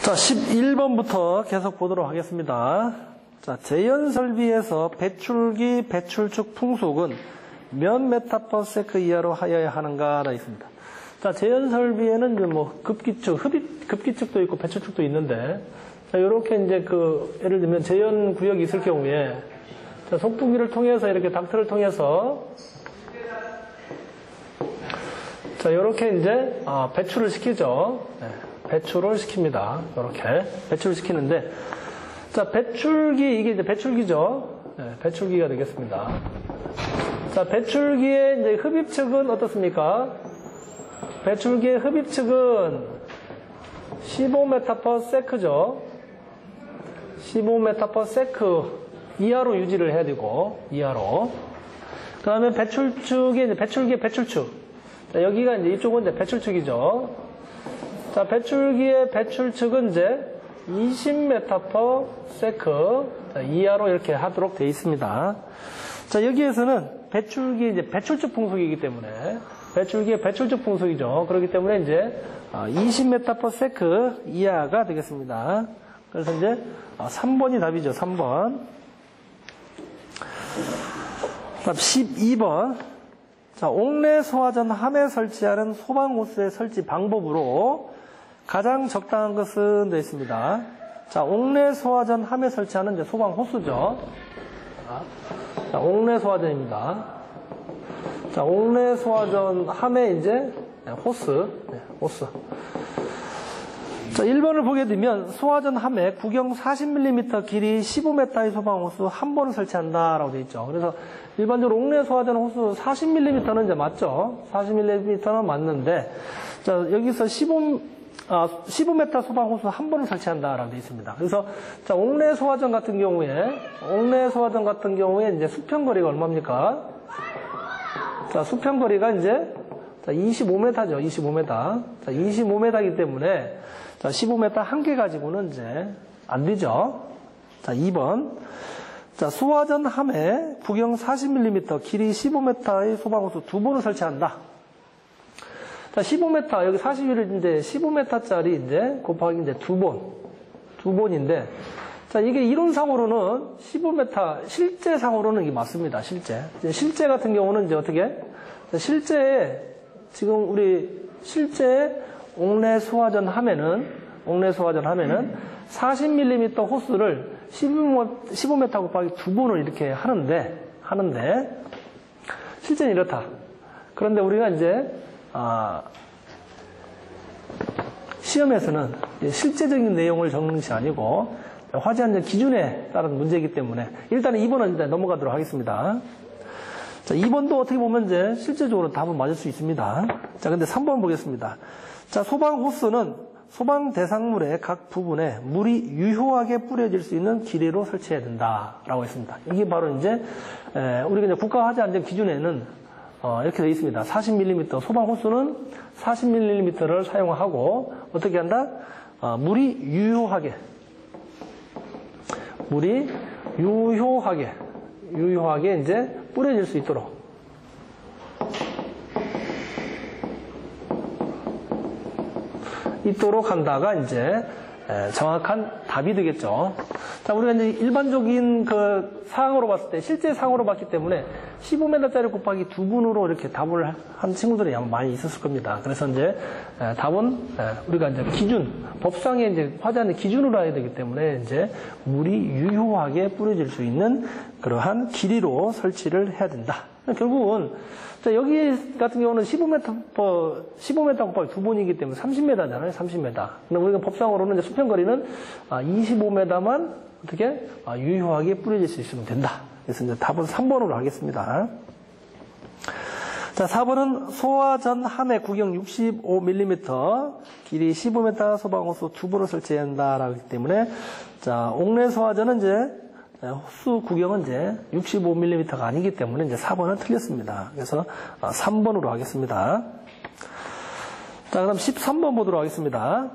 자, 11번부터 계속 보도록 하겠습니다. 자, 제연설비에서 배출기, 배출축 풍속은 몇 메타/세크 이하로 하여야 하는가라 있습니다. 자, 제연설비에는 이제 뭐 급기축, 급기축도 있고 배출축도 있는데, 자, 요렇게 이제 예를 들면 제연 구역이 있을 경우에, 자, 속풍기를 통해서 이렇게 닥터를 통해서, 자, 요렇게 이제, 배출을 시키죠. 네, 배출을 시킵니다. 요렇게. 배출을 시키는데, 자, 배출기, 이게 이제 배출기죠. 네, 배출기가 되겠습니다. 자, 배출기의 이제 흡입축은 어떻습니까? 배출기의 흡입축은 15m/s죠. 15m/s 이하로 유지를 해야 되고, 이하로. 그 다음에 배출축이 이제 배출기의 배출축. 자, 여기가 이제 이쪽은 이제 배출축이죠. 자, 배출기의 배출축은 이제 20m/s 이하로 이렇게 하도록 되어 있습니다. 자, 여기에서는 배출기 이제 배출축 풍속이기 때문에 배출기의 배출축 풍속이죠. 그렇기 때문에 이제 20m/s 이하가 되겠습니다. 그래서 이제 3번이 답이죠. 3번. 다음 12번. 자, 옥내 소화전 함에 설치하는 소방호스의 설치 방법으로 가장 적당한 것은 되어 있습니다. 자, 옥내 소화전 함에 설치하는 이제 소방호스죠. 자, 옥내 소화전입니다. 자, 옥내 소화전 함에 이제 호스. 네, 호스. 자, 1번을 보게 되면 소화전 함에 구경 40mm 길이 15m의 소방호스 한 번을 설치한다라고 되어 있죠. 그래서 일반적으로 옥내 소화전 호스 40mm는 이제 맞죠. 40mm는 맞는데, 자, 여기서 15m 소방호스 한 번을 설치한다라고 되어 있습니다. 그래서, 자, 옥내 소화전 같은 경우에 이제 수평거리가 얼마입니까? 자, 수평거리가 이제, 자, 25m죠. 25m. 자, 25m이기 때문에, 자, 15m 한 개 가지고는 이제 안 되죠. 자, 2번. 자, 소화전 함에 구경 40mm, 길이 15m의 소방호스 두 번을 설치한다. 자, 15m, 여기 40을 이제 15m짜리 이제 곱하기 이제 두 번인데, 자, 이게 이론상으로는 15m, 실제상으로는 이게 맞습니다. 실제 같은 경우는 이제 어떻게? 자, 지금 우리 실제 옥내 소화전 함에는 40mm 호스를 15m 곱하기 두 번을 이렇게 하는데, 실제는 이렇다. 그런데 우리가 이제, 시험에서는 실제적인 내용을 적는 것이 아니고, 화제한 기준에 따른 문제이기 때문에, 일단은 2번은 이제 넘어가도록 하겠습니다. 자, 2번도 어떻게 보면 이제 실제적으로 답은 맞을 수 있습니다. 자, 근데 3번 보겠습니다. 자, 소방 호스는 소방 대상물의 각 부분에 물이 유효하게 뿌려질 수 있는 길이로 설치해야 된다라고 했습니다. 이게 바로 이제 우리가 이제 국가 화재 안전 기준에는 이렇게 되어 있습니다. 40mm 소방 호스는 40mm를 사용하고 어떻게 한다? 물이 유효하게 이제 뿌려질 수 있도록 한다가 이제 정확한 답이 되겠죠. 자, 우리가 이제 일반적인 사항으로 봤을 때, 실제 사항으로 봤기 때문에 15m짜리 곱하기 두 분으로 이렇게 답을 한 친구들이 아마 많이 있었을 겁니다. 그래서 이제 답은 우리가 이제 법상에 이제 화재하는 기준으로 해야 되기 때문에 이제 물이 유효하게 뿌려질 수 있는 그러한 길이로 설치를 해야 된다. 결국은 자, 여기 같은 경우는 15m 곱하기 두 번이기 때문에 30m잖아요. 30m. 근데 우리가 법상으로는 이제 수평거리는 25m만 어떻게 유효하게 뿌려질 수 있으면 된다. 그래서 이제 답은 3번으로 하겠습니다. 자, 4번은 소화전 함에 구경 65mm, 길이 15m 소방호스 두 번을 설치해야 한다라고 하기 때문에, 자, 옥내 소화전은 이제 호스 구경은 이제 65mm가 아니기 때문에 이제 4번은 틀렸습니다. 그래서 3번으로 하겠습니다. 자, 그럼 13번 보도록 하겠습니다.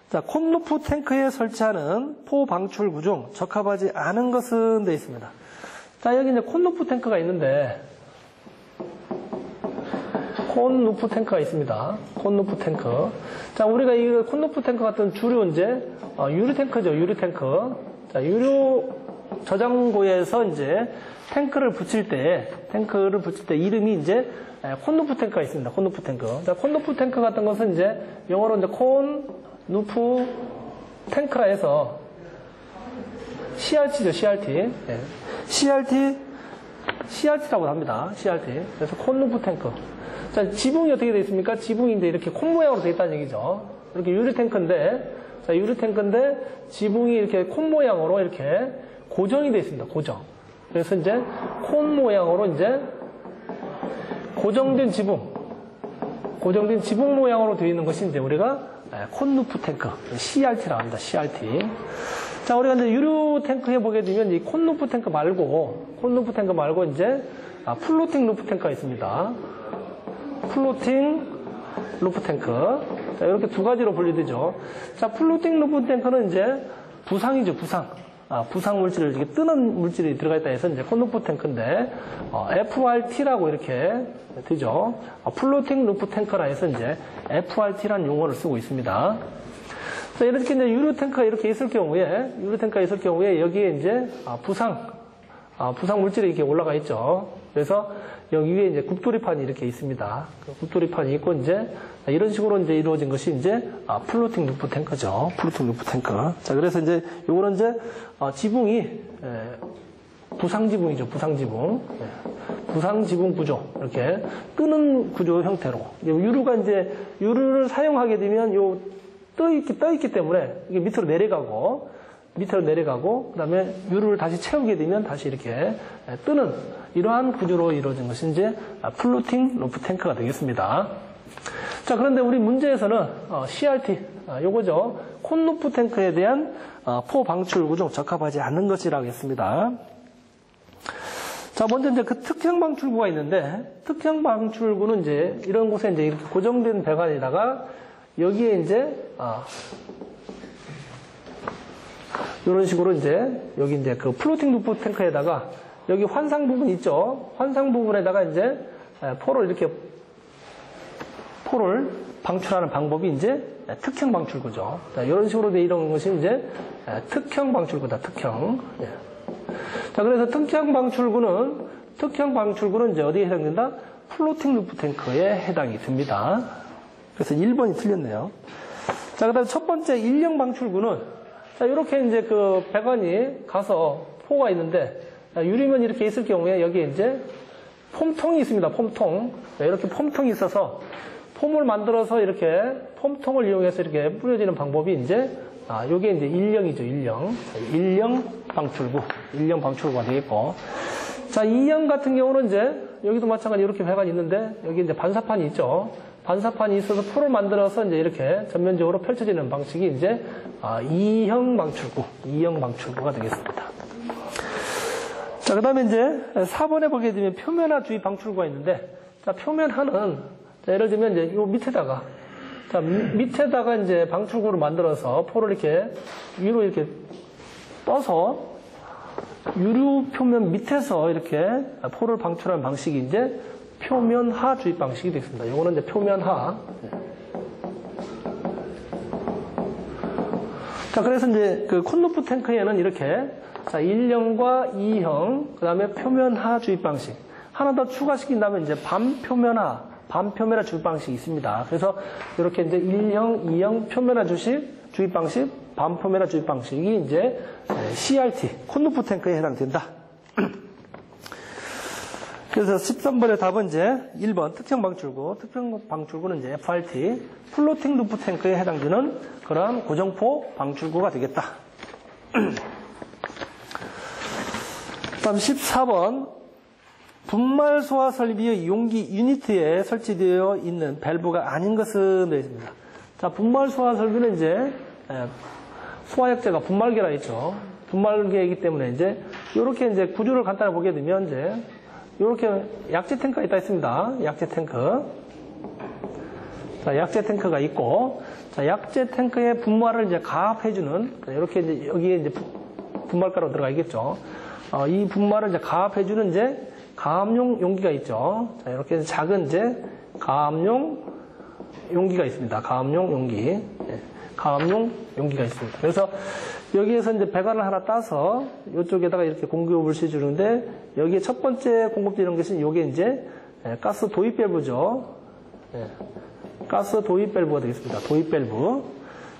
자, 콘루프 탱크에 설치하는 포 방출구 중 적합하지 않은 것은 되어 있습니다. 자, 여기 이제 콘루프 탱크가 있는데, 콘루프 탱크가 있습니다. 콘루프 탱크. 자, 우리가 이 콘루프 탱크 같은 주로 이제 유리 탱크죠. 유리 탱크. 자, 유료 저장고에서 이제 탱크를 붙일 때 이름이 이제 콘루프 탱크가 있습니다. 콘루프 탱크. 자, 콘루프 탱크 같은 것은 이제 영어로 이제 콘루프 탱크라 해서 CRT죠. CRT. 네. CRT라고 합니다. CRT. 그래서 콘루프 탱크. 자, 지붕이 어떻게 되어 있습니까? 지붕인데 이렇게 콘 모양으로 되어 있다는 얘기죠. 이렇게 유리 탱크인데, 자, 유리 탱크인데 지붕이 이렇게 콘 모양으로 이렇게 고정이 되어 있습니다. 고정. 그래서 이제 콘 모양으로 이제 고정된 지붕 모양으로 되어 있는 것이 이제 우리가 콘루프 탱크, CRT라고 합니다. CRT. 자, 우리가 이제 유료 탱크 해보게 되면 이 콘루프 탱크 말고 이제 플로팅 루프 탱크가 있습니다. 플로팅 루프 탱크. 자, 이렇게 두 가지로 분류되죠. 자, 플로팅 루프 탱크는 이제 부상이죠, 부상. 부상 물질을 이렇게 뜨는 물질이 들어가 있다 해서 이제 콘루프 탱크인데, FRT라고 이렇게 되죠. 플로팅 루프 탱크라 해서 이제 FRT라는 용어를 쓰고 있습니다. 자, 이렇게 이제 유료 탱크가 이렇게 있을 경우에, 여기에 이제 부상 물질이 이렇게 올라가 있죠. 그래서 여기 위에 이제 굽돌이판이 이렇게 있습니다. 굽돌이판이 있고 이제 이런 식으로 이제 이루어진 것이 이제 플로팅 루프 탱크죠. 플로팅 루프 탱크. 자, 그래서 이제 요거는 이제 지붕이 부상 지붕이죠. 부상 지붕. 부상 지붕 구조. 이렇게 뜨는 구조 형태로. 유류를 사용하게 되면 떠 있기 때문에 이게 밑으로 내려가고 그다음에 유류를 다시 채우게 되면 다시 이렇게 뜨는 이러한 구조로 이루어진 것이 이제 플로팅 루프 탱크가 되겠습니다. 자, 그런데 우리 문제에서는 CRT 요거죠. 콘루프 탱크에 대한 포 방출 구조 적합하지 않는 것이라고 했습니다. 자, 먼저 이제 그 특형 방출구가 있는데, 특형 방출구는 이제 이런 곳에 이제 이렇게 고정된 배관에다가 여기에 이제 이런 식으로 이제 여기 이제 그 플로팅 루프 탱크에다가 여기 환상 부분 있죠. 환상 부분에다가 이제 포를 방출하는 방법이 이제 특형 방출구죠. 자, 이런 식으로 돼 이런 것이 이제 특형 방출구다. 특형. 예. 자, 그래서 특형 방출구는 이제 어디에 해당된다? 플로팅 루프 탱크에 해당이 됩니다. 그래서 1번이 틀렸네요. 자, 그다음 첫 번째 일형 방출구는 자, 이렇게 이제 그 배관이 가서 포가 있는데, 유리면 이렇게 있을 경우에 여기에 이제 폼통이 있습니다. 폼통. 이렇게 폼통이 있어서 폼을 만들어서 이렇게 폼통을 이용해서 이렇게 뿌려지는 방법이 이제, 요게 이제 일형이죠. 일형 방출구가 되겠고. 자, 2형 같은 경우는 이제 여기도 마찬가지 이렇게 배관이 있는데, 여기 이제 반사판이 있죠. 반사판이 있어서 포를 만들어서 이제 이렇게 전면적으로 펼쳐지는 방식이 이제 2형 방출구가 되겠습니다. 자, 그 다음에 이제 4번에 보게 되면 표면화 주입 방출구가 있는데, 자, 표면화는, 자, 예를 들면 이제 요 밑에다가 이제 방출구를 만들어서 포를 이렇게 위로 이렇게 떠서 유류 표면 밑에서 이렇게 포를 방출하는 방식이 이제 표면화 주입 방식이 되겠습니다. 요거는 이제 표면화. 자, 그래서 이제 그 콘루프 탱크에는 이렇게, 자, 1형과 2형, 그 다음에 표면화 주입 방식. 하나 더 추가시킨다면 이제 반표면화 주입 방식이 있습니다. 그래서 이렇게 이제 1형, 2형 표면화 주입 방식, 반표면화 주입 방식이 이제 CRT, 콘루프 탱크에 해당된다. 그래서 13번의 답은 이제 1번 특형 방출구는 이제 FRT, 플로팅 루프 탱크에 해당되는 그러한 고정포 방출구가 되겠다. 다음 14번, 분말 소화 설비의 용기 유니트에 설치되어 있는 밸브가 아닌 것은 되어 있습니다. 자, 분말 소화 설비는 이제 소화약제가 분말계라 있죠. 분말계이기 때문에 이제 이렇게 이제 구조를 간단히 보게 되면 이제 이렇게 약제 탱크가 있다 했습니다. 약제 탱크. 자, 약제 탱크가 있고, 자, 약제 탱크에 분말을 이제 가압해주는, 이렇게 이제 여기에 이제 분말가루 들어가 있겠죠. 이 분말을 이제 가압해주는 이제 가압용 용기가 있죠. 자, 이렇게 작은 이제 가압용 용기가 있습니다. 가압용 용기. 예, 가압용 용기가 있습니다. 그래서 여기에서 이제 배관을 하나 따서 이쪽에다가 이렇게 공기호흡을 시주는데 여기에 첫 번째 공급되는 것은 요게 이제 가스 도입 밸브죠. 예, 가스 도입 밸브가 되겠습니다. 도입 밸브.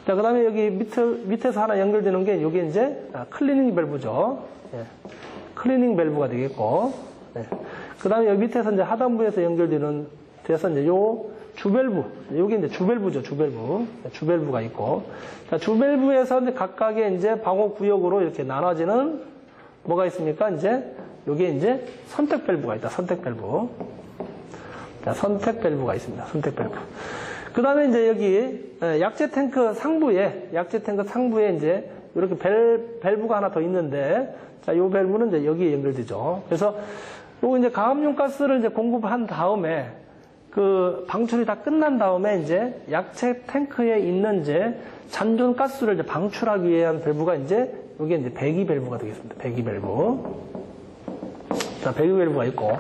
자, 그 다음에 여기 밑에서 하나 연결되는 게 요게 이제 클리닝 밸브죠. 예, 클리닝 밸브가 되겠고. 예, 그 다음에 여기 밑에서 이제 하단부에서 연결되는 데서 이제 요 주밸브, 요게 이제 주밸브죠, 주밸브. 주밸브가 있고. 자, 주밸브에서 이제 각각의 이제 방호 구역으로 이렇게 나눠지는 뭐가 있습니까? 이제, 요게 이제 선택 밸브가 있다, 선택 밸브. 자, 선택 밸브가 있습니다, 선택 밸브. 그 다음에 이제 여기, 약제 탱크 상부에 이제 이렇게 밸브가 하나 더 있는데, 자, 요 밸브는 이제 여기에 연결되죠. 그래서 요거 이제 가압용 가스를 이제 공급한 다음에 그 방출이 다 끝난 다음에 이제 약체 탱크에 있는 이제 잔존 가스를 이제 방출하기 위한 밸브가 이제 여기 이제 배기 밸브가 되겠습니다. 배기 밸브. 자, 배기 밸브가 있고.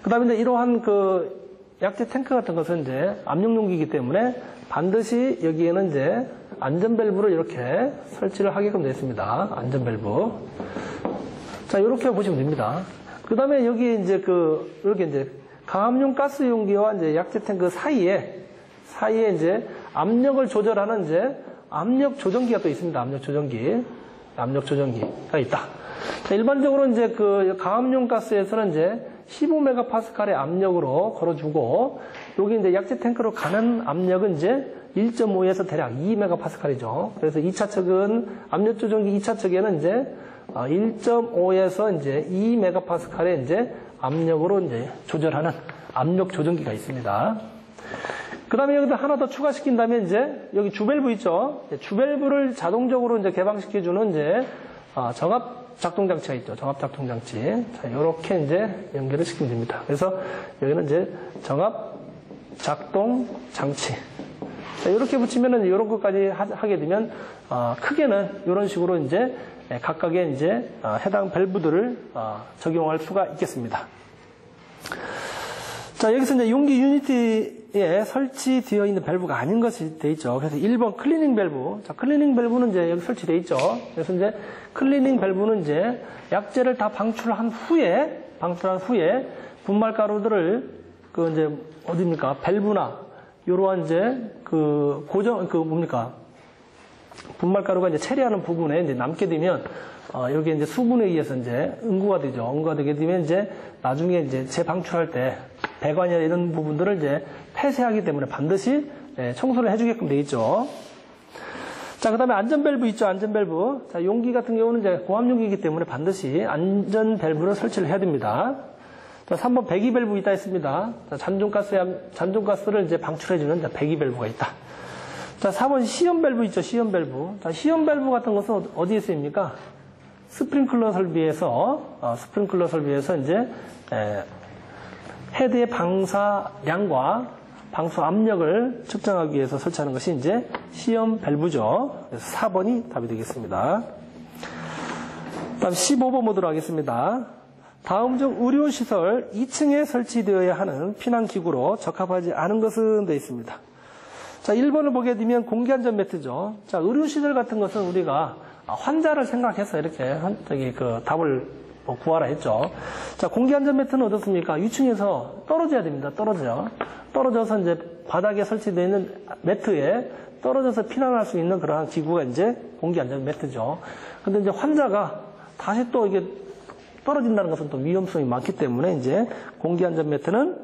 그 다음에 이제 이러한 그 약체 탱크 같은 것은 이제 압력 용기이기 때문에 반드시 여기에는 이제 안전 밸브를 이렇게 설치를 하게끔 되어 있습니다. 안전 밸브. 자, 이렇게 보시면 됩니다. 그 다음에 여기 이제 이렇게 이제 가압용 가스 용기와 이제 약제 탱크 사이에 이제 압력을 조절하는 이제 압력 조정기가 또 있습니다. 압력 조정기가 있다. 자, 일반적으로 이제 그 가압용 가스에서는 이제 15메가파스칼의 압력으로 걸어주고, 여기 이제 약제 탱크로 가는 압력은 이제 1.5에서 대략 2메가파스칼이죠. 그래서 2차 측은 압력 조정기 2차 측에는 이제 1.5에서 이제 2메가파스칼의 이제 압력으로 이제 조절하는 압력 조정기가 있습니다. 그 다음에 여기다 하나 더 추가시킨다면 이제 여기 주밸브 있죠. 주밸브를 자동적으로 이제 개방시켜주는 이제 정압 작동 장치가 있죠. 정압 작동 장치. 자, 요렇게 이제 연결을 시키면 됩니다. 그래서 여기는 이제 정압 작동 장치. 자, 요렇게 붙이면은 요런 것까지 하게 되면 크게는 요런 식으로 이제 각각의 이제 해당 밸브들을 적용할 수가 있겠습니다. 자, 여기서 이제 용기 유니티에 설치되어 있는 밸브가 아닌 것이 되어 있죠. 그래서 1번 클리닝 밸브. 자, 클리닝 밸브는 이제 여기 설치되어 있죠. 그래서 이제 클리닝 밸브는 이제 약재를 다 방출한 후에 분말 가루들을 그 이제 어디입니까? 밸브나 요러한 이제 분말 가루가 이제 체리하는 부분에 이제 남게 되면 여기 이제 수분에 의해서 이제 응고가 되죠. 응고가 되게 되면 이제 나중에 이제 재방출할 때 배관이나 이런 부분들을 이제 폐쇄하기 때문에 반드시 청소를 해주게끔 되어 있죠. 자, 그 다음에 안전 밸브 있죠. 안전 밸브. 자, 용기 같은 경우는 이제 고압 용기이기 때문에 반드시 안전 밸브를 설치를 해야 됩니다. 자, 3번 배기 밸브 있다 했습니다. 자, 잔존가스를 이제 방출해주는 배기 밸브가 있다. 자, 4번 시험 밸브 있죠. 시험 밸브. 자, 시험 밸브 같은 것은 어디에 쓰입니까? 스프링클러 설비에서 이제 헤드의 방사량과 방수 압력을 측정하기 위해서 설치하는 것이 이제 시험 밸브죠. 그래서 4번이 답이 되겠습니다. 다음 15번 보도록 하겠습니다. 다음 중 의료시설 2층에 설치되어야 하는 피난기구로 적합하지 않은 것은 되어 있습니다. 자, 1번을 보게 되면 공기안전 매트죠. 자, 의료시설 같은 것은 우리가 환자를 생각해서 이렇게 답을 구하라 했죠. 자, 공기안전 매트는 어떻습니까? 위층에서 떨어져야 됩니다. 떨어져서 이제 바닥에 설치되어 있는 매트에 떨어져서 피난할 수 있는 그러한 기구가 이제 공기안전 매트죠. 근데 이제 환자가 다시 또 이게 떨어진다는 것은 또 위험성이 많기 때문에 이제 공기안전 매트는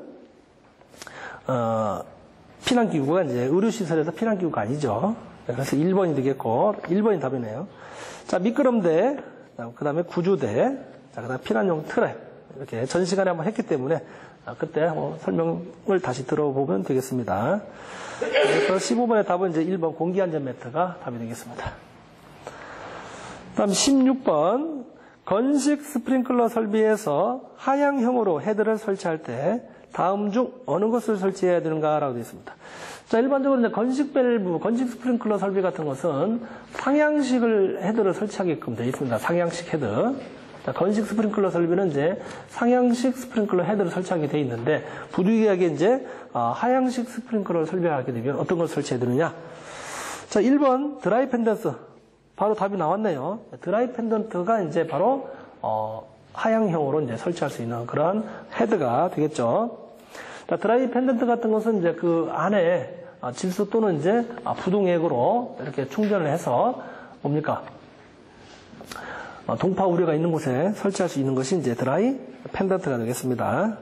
피난기구가 이제 의료시설에서 피난기구가 아니죠. 그래서 1번이 되겠고 1번이 답이네요. 자, 미끄럼대, 그 다음에 구조대, 자, 그 다음에 피난용 트랩 이렇게 전 시간에 한번 했기 때문에 그때 설명을 다시 들어보면 되겠습니다. 그래서 15번의 답은 이제 1번 공기안전 매트가 답이 되겠습니다. 다음 16번 건식 스프링클러 설비에서 하향형으로 헤드를 설치할 때 다음 중 어느 것을 설치해야 되는가라고 되어 있습니다. 자, 일반적으로 이제 건식 밸브, 건식 스프링클러 설비 같은 것은 상향식을 헤드를 설치하게끔 되어 있습니다. 상향식 헤드. 건식 스프링클러 설비는 이제 상향식 스프링클러 헤드를 설치하게 되어 있는데, 부득이하게 이제 하향식 스프링클러를 설비하게 되면 어떤 걸 설치해야 되느냐? 자, 1번 드라이 펜던트. 바로 답이 나왔네요. 드라이 펜던트가 이제 바로 하향형으로 이제 설치할 수 있는 그런 헤드가 되겠죠. 자, 드라이 펜던트 같은 것은 이제 그 안에 질소 또는 이제 부동액으로 이렇게 충전을 해서 뭡니까? 동파 우려가 있는 곳에 설치할 수 있는 것이 이제 드라이 펜던트가 되겠습니다.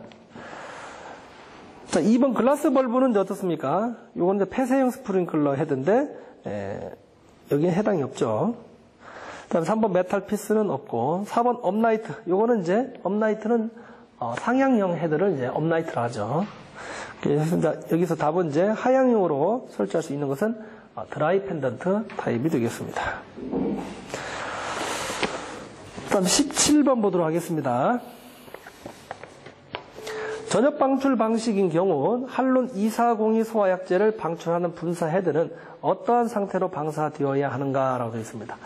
자, 2번 글라스 벌브는 이제 어떻습니까? 요건 이제 폐쇄형 스프링클러 헤드인데, 여기에 해당이 없죠. 다음 3번 메탈 피스는 없고, 4번 업라이트. 요거는 이제 업라이트는 상향형 헤드를 이제 업라이트라 하죠. 그래서 여기서 답은 이제 하향형으로 설치할 수 있는 것은 드라이 펜던트 타입이 되겠습니다. 다음 17번 보도록 하겠습니다. 전엽 방출 방식인 경우 할론 240이 소화약제를 방출하는 분사 헤드는 어떠한 상태로 방사되어야 하는가라고 되어 있습니다.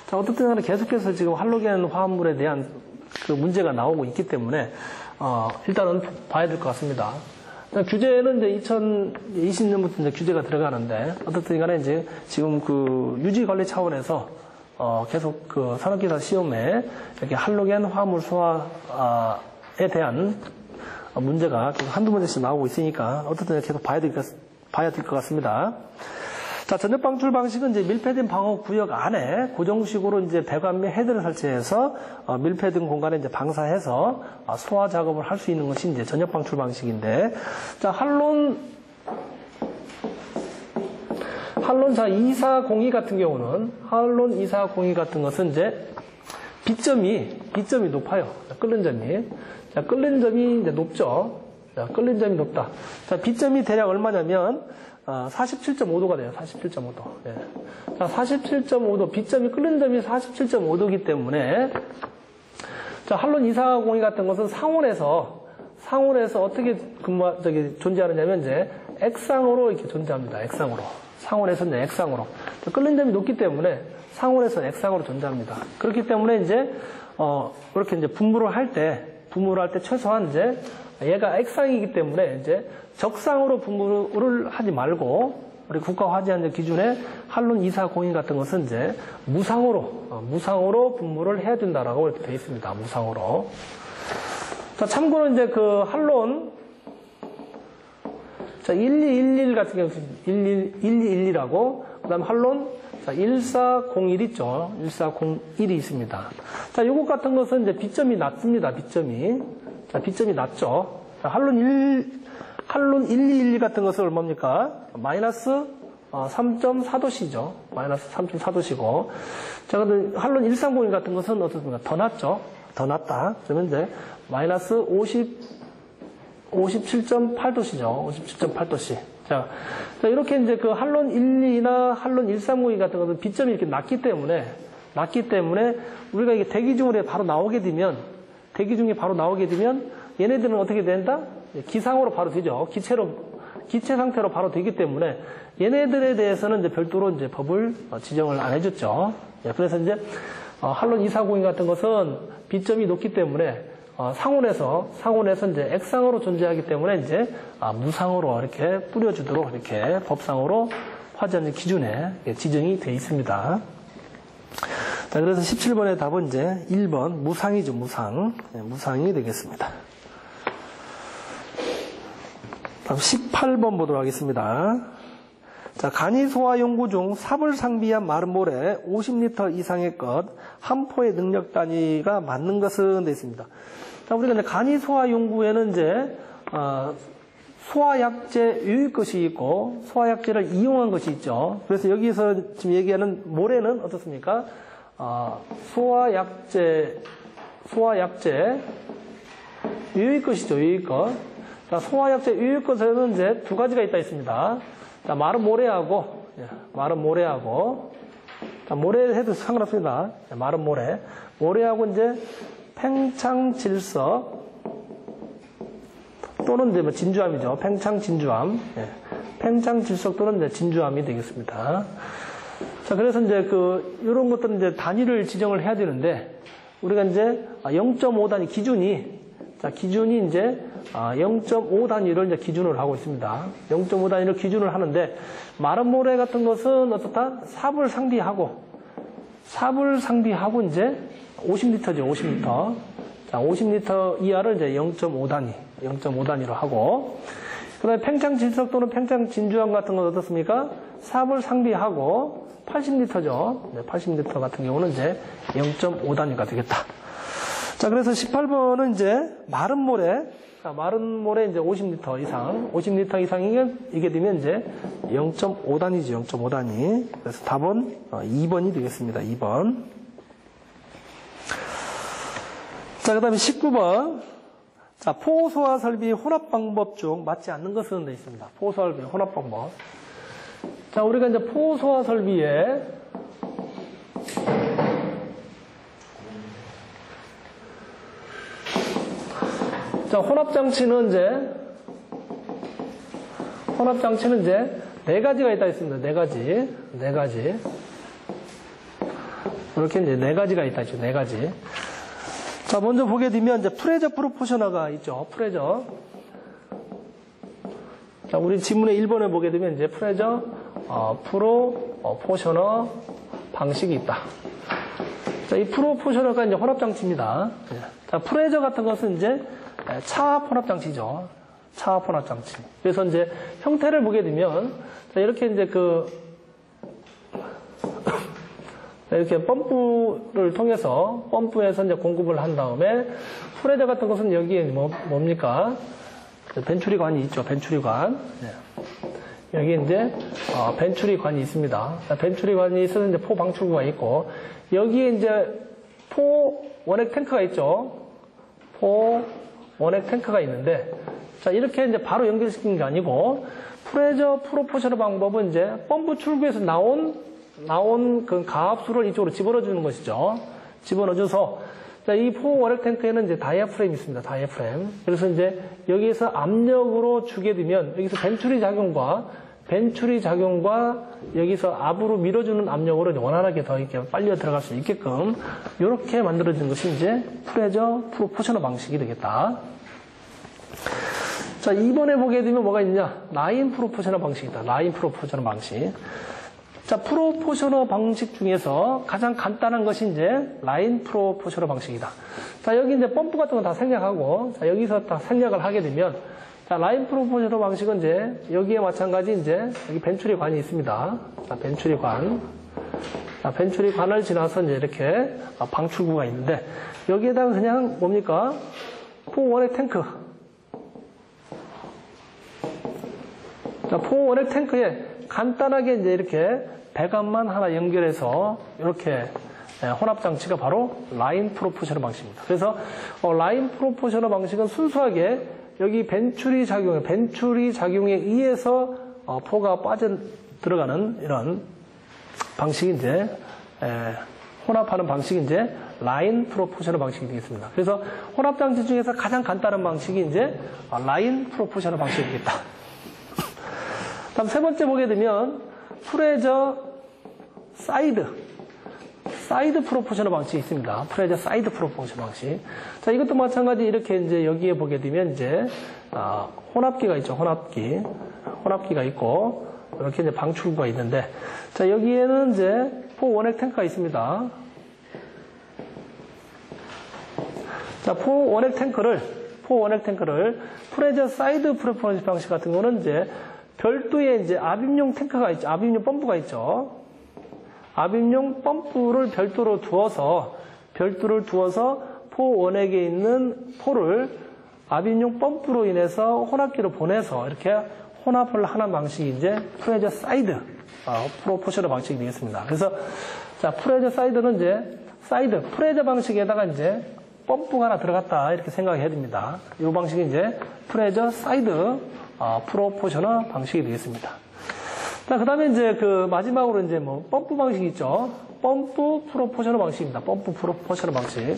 자, 어떻든 간에 계속해서 지금 할로겐 화합물에 대한 그 문제가 나오고 있기 때문에 일단은 봐야 될 것 같습니다. 규제는 이제 2020년부터 이제 규제가 들어가는데, 어떻든 간에 이제 지금 그 유지 관리 차원에서 계속 그 산업기사 시험에 이렇게 할로겐 화합물 소화에 대한 문제가 한두 번씩 나오고 있으니까 어떻든 계속 봐야 될 것 같습니다. 자, 전엽 방출 방식은 이제 밀폐된 방어 구역 안에 고정식으로 이제 배관 및 헤드를 설치해서 밀폐된 공간에 이제 방사해서 소화 작업을 할 수 있는 것이 이제 전엽 방출 방식인데, 자, 할론 2402 같은 경우는, 할론 2402 같은 것은 이제 비점이 높아요. 끓는 점이. 자, 끓는 점이 이제 높죠. 자, 끓는 점이 높다. 자, 비점이 대략 얼마냐면, 47.5도가 돼요. 47.5도. 예. 자, 47.5도. 비점이 끓는 점이 47.5도이기 때문에, 자, 할론 2402 같은 것은 상온에서 어떻게 존재하느냐면, 이제, 액상으로 이렇게 존재합니다. 액상으로. 상온에서 이제 액상으로. 끓는 점이 높기 때문에, 상온에서 액상으로 존재합니다. 그렇기 때문에 이제, 이렇게 이제 분무를 할 때 최소한 이제, 얘가 액상이기 때문에 이제 적상으로 분무를 하지 말고, 우리 국가화재안전 기준에 할론 2402 같은 것은 이제 무상으로 분무를 해야 된다라고 이렇게 되어 있습니다. 무상으로. 자, 참고로 이제 그 할론, 자, 1211 같은 경우, 1211이라고, 그 다음 할론, 자, 1401 있죠. 1401이 있습니다. 자, 요것 같은 것은 이제 비점이 낮습니다. 비점이 낮죠. 자, 할론 1212 같은 것은 얼마입니까? 마이너스 3.4도씨죠. 마이너스 3.4도씨고. 자, 근데 할론 1301 같은 것은 어떻습니까? 더 낮죠. 더 낮다. 그러면 이제 마이너스 57.8도씨죠. 57.8도씨. 자, 이렇게 이제 그 할론 12나 할론 1302 같은 것은 비점이 이렇게 낮기 때문에 우리가 이게 대기 중에 바로 나오게 되면 얘네들은 어떻게 된다? 기상으로 바로 되죠. 기체 상태로 바로 되기 때문에 얘네들에 대해서는 이제 별도로 이제 법을 지정을 안 해줬죠. 그래서 이제 할론 2402 같은 것은 비점이 높기 때문에 상온에서 이제 액상으로 존재하기 때문에 이제 무상으로 이렇게 뿌려주도록 이렇게 법상으로 화재안전 기준에 지정이 되어 있습니다. 자, 그래서 17번의 답은 이제 1번 무상이죠. 무상이 되겠습니다. 다음 18번 보도록 하겠습니다. 자, 간이 소화 연구 중 삽을 상비한 마른 모래 50리터 이상의 것 한 포의 능력 단위가 맞는 것은 되어 있습니다. 자, 우리가 이제 간이 소화 연구에는 이제 소화약제 유익 것이 있고 소화약제를 이용한 것이 있죠. 그래서 여기서 지금 얘기하는 모래는 어떻습니까? 소화약제 유익 것이죠. 유익 것. 자, 소화약제 유익 것에는 이제 두 가지가 있습니다. 자, 마른 모래하고, 자, 모래 해도 상관없습니다. 자, 마른 모래하고 이제 팽창질석 또는 이제 뭐 진주암이죠. 팽창진주암. 팽창질석 또는 이제 진주암이 되겠습니다. 자, 그래서 이제 이런 것들은 이제 단위를 지정을 해야 되는데, 우리가 이제 0.5단위 기준이 이제 0.5단위를 이제 기준으로 하고 있습니다. 0.5단위를 기준을 하는데, 마른 모래 같은 것은 어떻다? 삽을 상비하고 이제 50리터죠, 50리터. 자, 50리터 이하를 이제 0.5단위로 하고, 그 다음에 팽창 질석 또는 팽창 진주황 같은 건 어떻습니까? 삽을 상비하고 80리터죠. 80리터 같은 경우는 이제 0.5단위가 되겠다. 자, 그래서 18번은 이제 마른 모래 이제 50리터 이상, 이게 되면 이제 0.5단위죠, 0.5단위. 그래서 답은 2번이 되겠습니다, 2번. 자, 그 다음에 19번. 자, 포소화 설비 혼합 방법 중 맞지 않는 것은 되어 있습니다. 포소화 설비 혼합 방법. 자, 우리가 이제 포소화 설비에 자, 혼합장치는 이제 네 가지가 있다 했습니다. 네 가지. 이렇게 이제 네 가지가 있다 했죠. 네 가지. 자, 먼저 보게 되면 이제 프레저 프로포셔너가 있죠. 프레저. 자, 우리 지문의 1번에 보게 되면 이제 프레저 프로포셔너 방식이 있다. 자, 이 프로포셔너가 이제 혼합장치입니다. 자, 프레저 같은 것은 이제 차압 혼합장치죠. 차압 혼합장치. 그래서 이제 형태를 보게 되면, 자, 이렇게 이제 이렇게 펌프를 통해서, 펌프에서 이제 공급을 한 다음에, 프레저 같은 것은 여기에 뭡니까? 벤추리관이 있죠. 벤추리관. 여기 이제, 벤추리관이 있습니다. 자, 벤추리관이 있어서 이제 포 방출구가 있고, 여기에 이제 포 원액 탱크가 있죠. 포 원액 탱크가 있는데, 자, 이렇게 이제 바로 연결시킨 게 아니고, 프레저 프로포셔너 방법은 이제 펌프 출구에서 나온 그 가압수를 이쪽으로 집어넣어 주는 것이죠. 집어넣어 줘서, 자, 이 포 원액 탱크에는 이제 다이아프램이 있습니다. 다이아프램. 그래서 이제 여기에서 압력으로 주게 되면, 여기서 벤추리 작용과 여기서 압으로 밀어주는 압력으로 원활하게 더 이렇게 빨려 들어갈 수 있게끔 이렇게 만들어진 것이 이제 프레저 프로포셔너 방식이 되겠다. 자, 2번에 보게 되면 뭐가 있냐? 라인 프로포셔너 방식이다. 라인 프로포셔너 방식. 자, 프로포셔너 방식 중에서 가장 간단한 것이 이제 라인 프로포셔너 방식이다. 자, 여기 이제 펌프 같은 거 다 생략하고, 자, 여기서 다 생략을 하게 되면, 자, 라인 프로포셔너 방식은 이제 여기에 마찬가지 이제 여기 벤추리관이 있습니다. 자, 벤추리관. 자, 벤추리관을 지나서 이제 이렇게 방출구가 있는데, 여기에다가 그냥 뭡니까? 포원액 탱크. 자, 포원액 탱크에 간단하게 이제 이렇게 배관만 하나 연결해서 이렇게 혼합장치가 바로 라인 프로포셔너 방식입니다. 그래서 라인 프로포셔너 방식은 순수하게 여기 벤추리 작용에 의해서 포가 빠져 들어가는 이런 방식이 이제 혼합하는 방식이 이제 라인 프로포셔너 방식이 되겠습니다. 그래서 혼합장치 중에서 가장 간단한 방식이 이제 라인 프로포셔너 방식이겠다. 다음 세 번째 보게 되면 프레저 사이드 프로포셔너 방식이 있습니다. 프레저 사이드 프로포셔너 방식. 자, 이것도 마찬가지 이렇게 이제 여기에 보게 되면 이제 혼합기가 있죠. 혼합기가 있고 이렇게 이제 방출구가 있는데, 자, 여기에는 이제 포 원액 탱크가 있습니다. 자, 포 원액 탱크를 프레저 사이드 프로포셔너 방식 같은 거는 이제 별도의 이제 압입용 탱크가 있죠. 압입용 펌프가 있죠. 압입용 펌프를 별도로 두어서 포 원액에 있는 포를 압입용 펌프로 인해서 혼합기로 보내서 이렇게 혼합을 하는 방식이 이제 프레저 사이드 프로포셔너 방식이 되겠습니다. 그래서 자, 프레저 사이드는 이제 프레저 방식에다가 이제 펌프가 하나 들어갔다 이렇게 생각해야 됩니다. 이 방식이 이제 프레저 사이드 프로포셔너 방식이 되겠습니다. 자, 그 다음에 이제 마지막으로 이제 펌프 방식이 있죠. 펌프 프로포셔너 방식입니다. 펌프 프로포셔너 방식.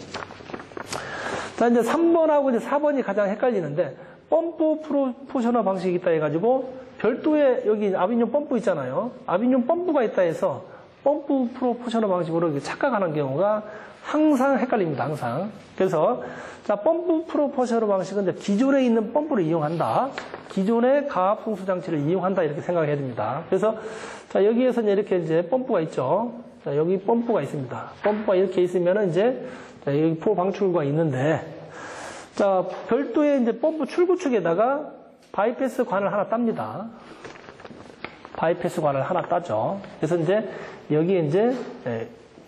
자, 이제 3번하고 이제 4번이 가장 헷갈리는데, 펌프 프로포셔너 방식이 있다 해가지고, 별도의 여기 압입용 펌프 있잖아요. 압입용 펌프가 있다 해서, 펌프 프로포셔널 방식으로 이렇게 착각하는 경우가 항상 헷갈립니다. 항상. 그래서 자, 펌프 프로포셔널 방식은 이제 기존에 있는 펌프를 이용한다. 기존의 가압 송수 장치를 이용한다. 이렇게 생각해야 됩니다. 그래서 자, 여기에서 이렇게 이제 펌프가 있죠. 자, 여기 펌프가 있습니다. 펌프가 이렇게 있으면은 이제 자, 여기 포 방출구가 있는데 자, 별도의 이제 펌프 출구 측에다가 바이패스 관을 하나 땁니다. 바이패스 관을 하나 따죠. 그래서 이제 여기에 이제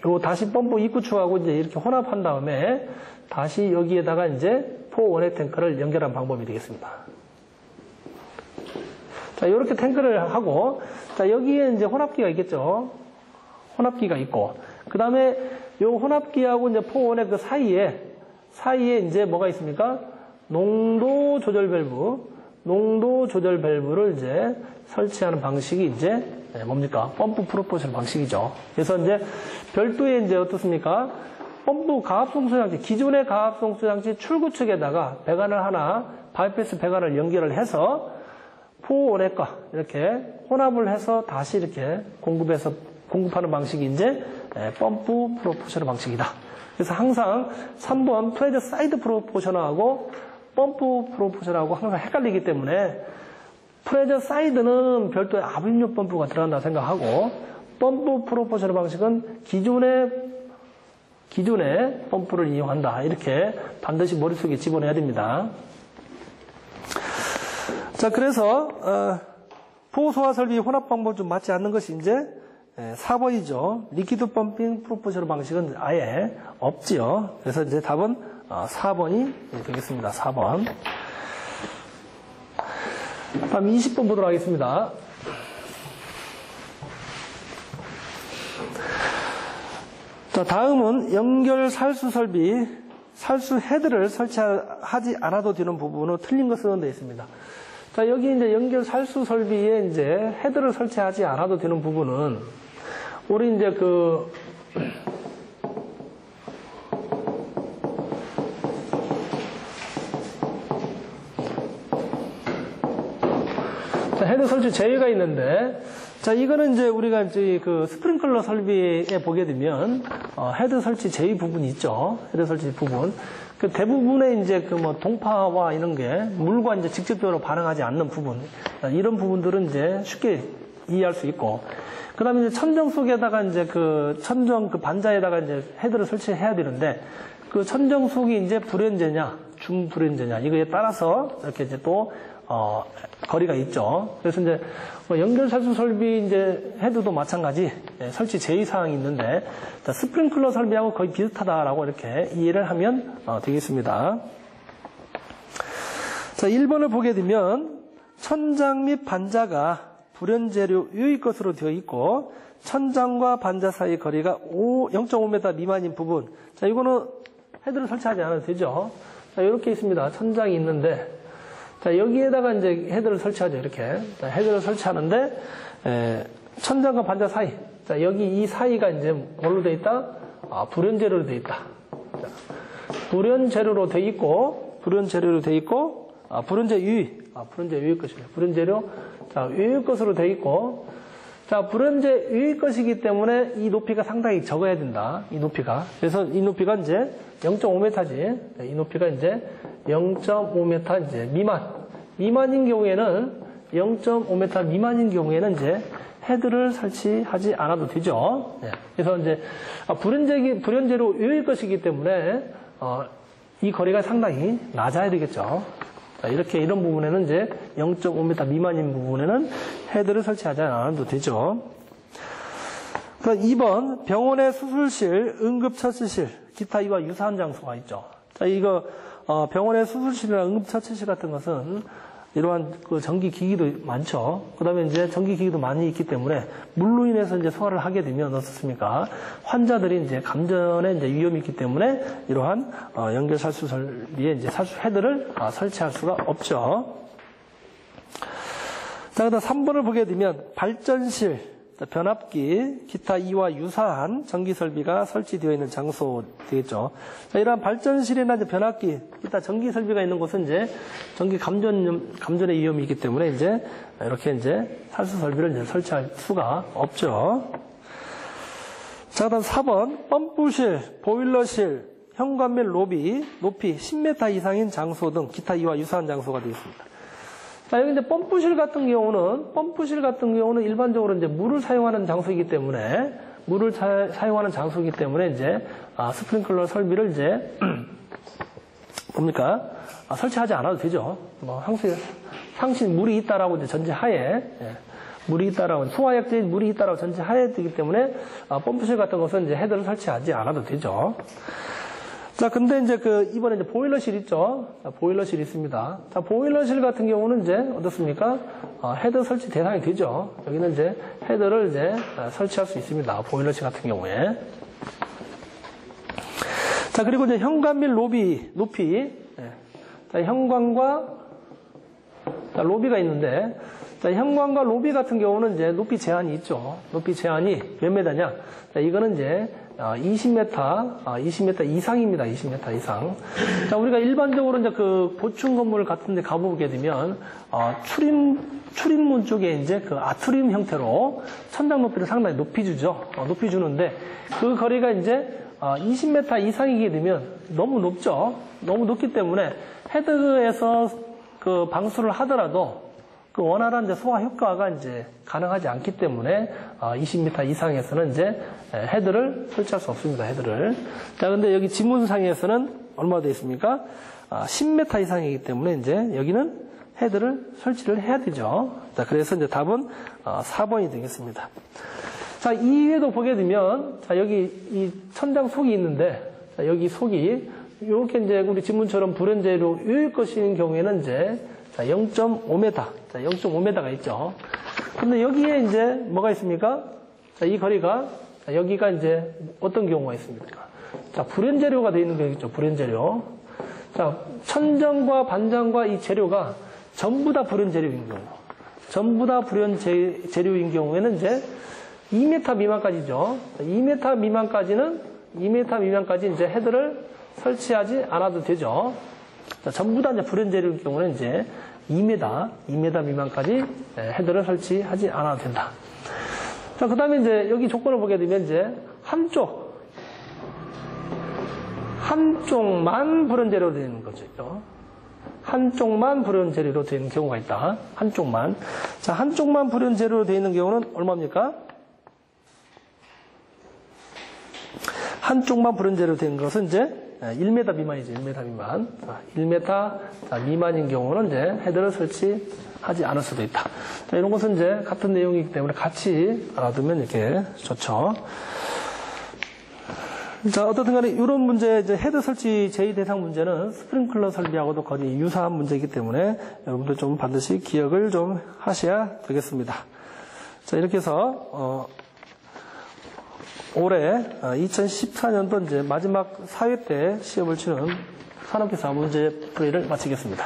요 다시 펌프 입구 측하고 이제 이렇게 혼합한 다음에 다시 여기에다가 이제 포 원액 탱크를 연결한 방법이 되겠습니다. 자, 이렇게 탱크를 하고 자, 여기에 이제 혼합기가 있겠죠. 혼합기가 있고 그 다음에 요 혼합기하고 이제 포 원액 그 사이에 이제 뭐가 있습니까? 농도 조절 밸브를 이제 설치하는 방식이 이제 뭡니까? 펌프 프로포셔널 방식이죠. 그래서 이제 별도의 이제 어떻습니까? 펌프 가압송수 장치, 기존의 가압송수 장치 출구 측에다가 배관을 하나, 바이패스 배관을 연결을 해서 포 원액과 이렇게 혼합을 해서 다시 이렇게 공급하는 방식이 이제 펌프 프로포셔널 방식이다. 그래서 항상 3번 프레저 사이드 프로포셔널하고 펌프 프로포셔널하고 항상 헷갈리기 때문에 프레저 사이드는 별도의 압입력 펌프가 들어간다 생각하고 펌프 프로포셔널 방식은 기존의 펌프를 이용한다. 이렇게 반드시 머릿속에 집어넣어야 됩니다. 자, 그래서 포소화 설비 혼합 방법 좀 맞지 않는 것이 이제 4번이죠. 리퀴드 펌핑 프로포셔널 방식은 아예 없지요. 그래서 이제 답은 4번이 되겠습니다. 4번. 다음 20번 보도록 하겠습니다. 자, 다음은 연결 살수 설비, 살수 헤드를 설치하지 않아도 되는 부분은 틀린 거 쓰는 데 있습니다. 자, 여기 이제 연결 살수 설비에 이제 헤드를 설치하지 않아도 되는 부분은 우리 이제 자, 헤드 설치 제외가 있는데, 자, 이거는 이제 우리가 이제 스프링클러 설비에 보게 되면, 헤드 설치 제외 부분이 있죠. 헤드 설치 부분. 그 대부분의 이제 동파와 이런 게 물과 이제 직접적으로 반응하지 않는 부분. 이런 부분들은 이제 쉽게 이해할 수 있고, 그 다음에 이제 천정 속에다가 이제 천정 반자에다가 이제 헤드를 설치해야 되는데, 그 천정 속이 이제 불연제냐, 중불연제냐, 이거에 따라서 이렇게 이제 또, 거리가 있죠. 그래서 이제 연결 살수 설비 이제 헤드도 마찬가지 설치 제의 사항이 있는데 자, 스프링클러 설비하고 거의 비슷하다라고 이렇게 이해를 하면 되겠습니다. 자, 1번을 보게 되면 천장 및 반자가 불연재료 유의 것으로 되어 있고 천장과 반자 사이 거리가 0.5m 미만인 부분. 자, 이거는 헤드를 설치하지 않아도 되죠. 자, 이렇게 있습니다. 천장이 있는데 자, 여기에다가 이제 헤드를 설치하죠, 이렇게. 자, 헤드를 설치하는데, 천장과 반자 사이. 자, 여기 이 사이가 이제 뭘로 되어 있다? 불연재료로 되어 있다. 자, 불연재료로 되어 있고, 불연재 유의. 불연재 유의 것이에요. 불연재료. 자, 유의 것으로 되어 있고, 자, 불연재 유의 것이기 때문에 이 높이가 상당히 적어야 된다. 이 높이가. 그래서 이 높이가 이제 0.5m지. 이 높이가 이제 0.5m 이제 미만인 경우에는 0.5m 미만인 경우에는 이제 헤드를 설치하지 않아도 되죠. 네. 그래서 이제 불연재로 유의 것이기 때문에 이 거리가 상당히 낮아야 되겠죠. 자, 이렇게 이런 부분에는 이제 0.5m 미만인 부분에는 헤드를 설치하지 않아도 되죠. 2번 병원의 수술실, 응급처치실, 기타 이와 유사한 장소가 있죠. 자, 이거 병원의 수술실이나 응급처치실 같은 것은 이러한 전기기기도 많죠. 그 다음에 이제 전기기기도 많이 있기 때문에 물로 인해서 이제 소화를 하게 되면 어떻습니까? 환자들이 이제 감전에 이제 위험이 있기 때문에 이러한 연결 살수 설비에 이제 살수 헤드를 설치할 수가 없죠. 자, 그다음 3번을 보게 되면 발전실, 변압기, 기타 이와 유사한 전기 설비가 설치되어 있는 장소 되겠죠. 자, 이러한 발전실이나 이제 변압기, 기타 전기 설비가 있는 곳은 이제 전기 감전의 위험이 있기 때문에 이제 이렇게 이제 살수 설비를 이제 설치할 수가 없죠. 자, 그다음 4번. 펌프실, 보일러실, 현관 및 로비, 높이 10m 이상인 장소 등 기타 이와 유사한 장소가 되겠습니다. 자, 여기 이제 펌프실 같은 경우는 일반적으로 이제 물을 사용하는 장소이기 때문에, 이제, 스프링클러 설비를 이제, 뭡니까? 설치하지 않아도 되죠. 뭐, 항상 물이 있다라고 이제 전제하에, 물이 있다라고, 소화약제인 물이 있다라고 전제하에 되기 때문에, 펌프실 같은 것은 이제 헤드를 설치하지 않아도 되죠. 자, 근데 이제 이번에 이제 보일러실 있죠? 자, 보일러실 있습니다. 자, 보일러실 같은 경우는 이제, 어떻습니까? 헤드 설치 대상이 되죠. 여기는 이제 헤드를 이제 설치할 수 있습니다. 보일러실 같은 경우에. 자, 그리고 이제 현관 및 로비, 높이. 자, 현관과, 자, 로비가 있는데, 자, 현관과 로비 같은 경우는 이제 높이 제한이 있죠. 높이 제한이 몇 메다냐? 자, 이거는 이제 20m 이상입니다. 20m 이상. 자, 우리가 일반적으로 이제 고층 건물 같은 데 가보게 되면, 출입문 쪽에 이제 아트리움 형태로 천장 높이를 상당히 높이 주죠. 높이 주는데, 그 거리가 이제 20m 이상이게 되면 너무 높죠. 너무 높기 때문에 헤드에서 방수를 하더라도 원활한 이제 소화 효과가 이제 가능하지 않기 때문에 20m 이상에서는 이제 헤드를 설치할 수 없습니다. 헤드를. 자, 근데 여기 지문상에서는 얼마 되어 있습니까? 10m 이상이기 때문에 이제 여기는 헤드를 설치를 해야 되죠. 자, 그래서 이제 답은 4번이 되겠습니다. 자, 이외에도 보게 되면, 자, 여기 이 천장 속이 있는데, 자, 여기 속이 이렇게 이제 우리 지문처럼 불연제로 요일 것인 경우에는 이제 자, 0.5m. 자, 0.5m가 있죠. 근데 여기에 이제 뭐가 있습니까? 자, 이 거리가, 자, 여기가 이제 어떤 경우가 있습니까? 자, 불연재료가 되어 있는 거겠죠. 불연재료. 자, 천장과 반장과 이 재료가 전부 다 불연재료인 경우. 전부 다 불연재료인 경우에는 이제 2m 미만까지죠. 2m 미만까지 이제 헤드를 설치하지 않아도 되죠. 자, 전부 다 이제 불연재료일 경우는 이제 2m 미만까지 헤드를 설치하지 않아도 된다. 자, 그 다음에 이제 여기 조건을 보게 되면 이제 한쪽만 불연재료로 되어 있는 거죠. 한쪽만 불연재료로 되어 있는 경우가 있다. 한쪽만. 자, 한쪽만 불연재료로 되어 있는 경우는 얼마입니까? 한쪽만 불연재료로 되어 있는 것은 이제 1m 미만이죠. 1m 미만. 1m 미만인 경우는 이제 헤드를 설치하지 않을 수도 있다. 자, 이런 것은 이제 같은 내용이기 때문에 같이 알아두면 이렇게 좋죠. 자, 어떻든 간에 이런 문제, 이제 헤드 설치 제의 대상 문제는 스프링클러 설비하고도 거의 유사한 문제이기 때문에 여러분들 좀 반드시 기억을 좀 하셔야 되겠습니다. 자, 이렇게 해서, 올해 2014년도 이제 마지막 4회 때 시험을 치는 산업기사 문제 풀이를 마치겠습니다.